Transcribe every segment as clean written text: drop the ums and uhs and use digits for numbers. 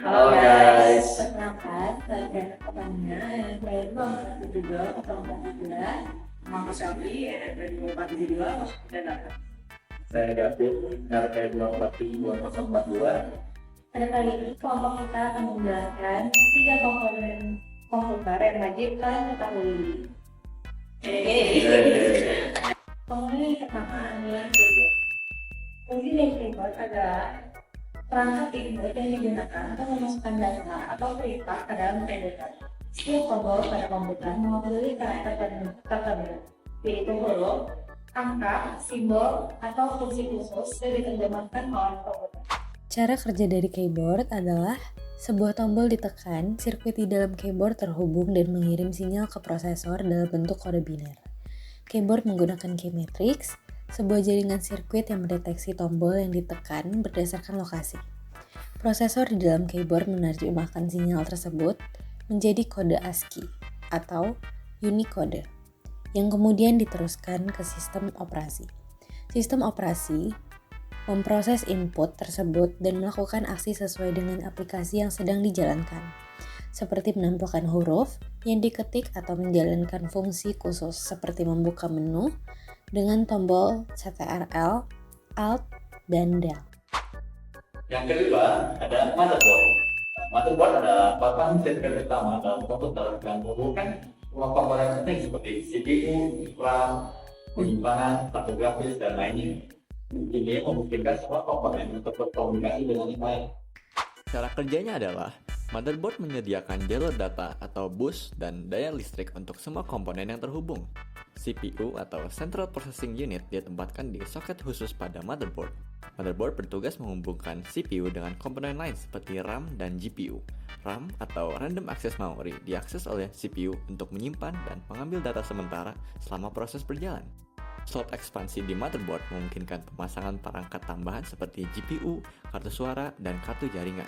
Halo guys. Perkenalkan, saya pertama saya juga kelompok 3. Nama aku Syafi, dari 472, dan apa? Saya David, RT 242 Pada kali ini kelompok kita akan menjelaskan 3 komponen komputer yang wajib kalian ketahui. Komponen yang pertama adalah keyboard. Fungsi dari keyboard adalah perangkat keyboard yang digunakan untuk memasukkan data atau perintah ke dalam komputer. Setiap tombol pada komputer mewakili karakter tertentu, yaitu huruf, angka, simbol, atau fungsi khusus yang diterjemahkan oleh komputer. Cara kerja dari keyboard adalah sebuah tombol ditekan, sirkuit di dalam keyboard terhubung dan mengirim sinyal ke prosesor dalam bentuk kode biner. Keyboard menggunakan key matrix, sebuah jaringan sirkuit yang mendeteksi tombol yang ditekan berdasarkan lokasi. Prosesor di dalam keyboard menerjemahkan sinyal tersebut menjadi kode ASCII atau Unicode, yang kemudian diteruskan ke sistem operasi. Sistem operasi memproses input tersebut dan melakukan aksi sesuai dengan aplikasi yang sedang dijalankan, seperti menampilkan huruf yang diketik atau menjalankan fungsi khusus seperti membuka menu dengan tombol CTRL, Alt, dan Del. Yang kedua ada motherboard. Motherboard adalah papan sirkuit utama dalam komputer yang menghubungkan semua komponen penting seperti CPU, RAM, penyimpanan, kartu grafis, dan lainnya. Ini memungkinkan semua komponen untuk berkomunikasi dengan yang lain. Cara kerjanya adalah motherboard menyediakan jalur data atau bus dan daya listrik untuk semua komponen yang terhubung. CPU atau Central Processing Unit ditempatkan di soket khusus pada motherboard. Motherboard bertugas menghubungkan CPU dengan komponen lain seperti RAM dan GPU. RAM atau Random Access Memory diakses oleh CPU untuk menyimpan dan mengambil data sementara selama proses berjalan. Slot ekspansi di motherboard memungkinkan pemasangan perangkat tambahan seperti GPU, kartu suara, dan kartu jaringan.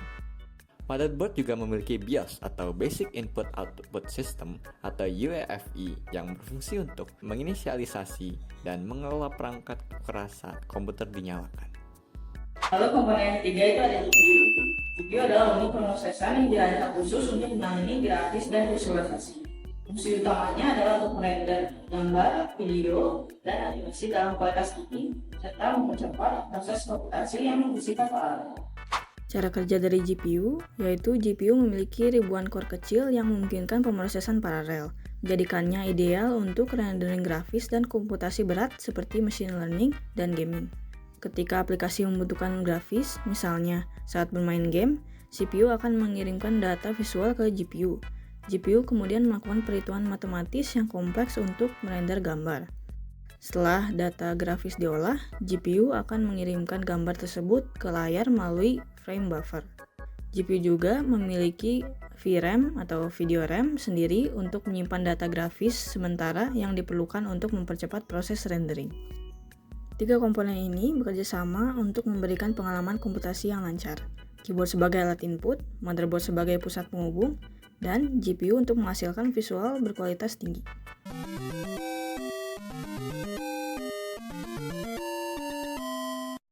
Motherboard juga memiliki BIOS atau Basic Input Output System atau UEFI yang berfungsi untuk menginisialisasi dan mengelola perangkat keras saat komputer dinyalakan. Lalu komponen yang ketiga itu ada GPU. GPU adalah unit pemrosesan yang dirancang khusus untuk menangani grafis dan visualisasi. Fungsi utamanya adalah untuk merender gambar, video, dan animasi dalam kualitas tinggi, serta mempercepat proses komputasi yang bersifat paralel. Cara kerja dari GPU, yaitu GPU memiliki ribuan core kecil yang memungkinkan pemrosesan paralel, menjadikannya ideal untuk rendering grafis dan komputasi berat seperti machine learning dan gaming. Ketika aplikasi membutuhkan grafis, misalnya saat bermain game, CPU akan mengirimkan data visual ke GPU. GPU kemudian melakukan perhitungan matematis yang kompleks untuk merender gambar. Setelah data grafis diolah, GPU akan mengirimkan gambar tersebut ke layar melalui frame buffer. GPU juga memiliki VRAM atau video RAM sendiri untuk menyimpan data grafis sementara yang diperlukan untuk mempercepat proses rendering. 3 komponen ini bekerja sama untuk memberikan pengalaman komputasi yang lancar. Keyboard sebagai alat input, motherboard sebagai pusat penghubung, dan GPU untuk menghasilkan visual berkualitas tinggi.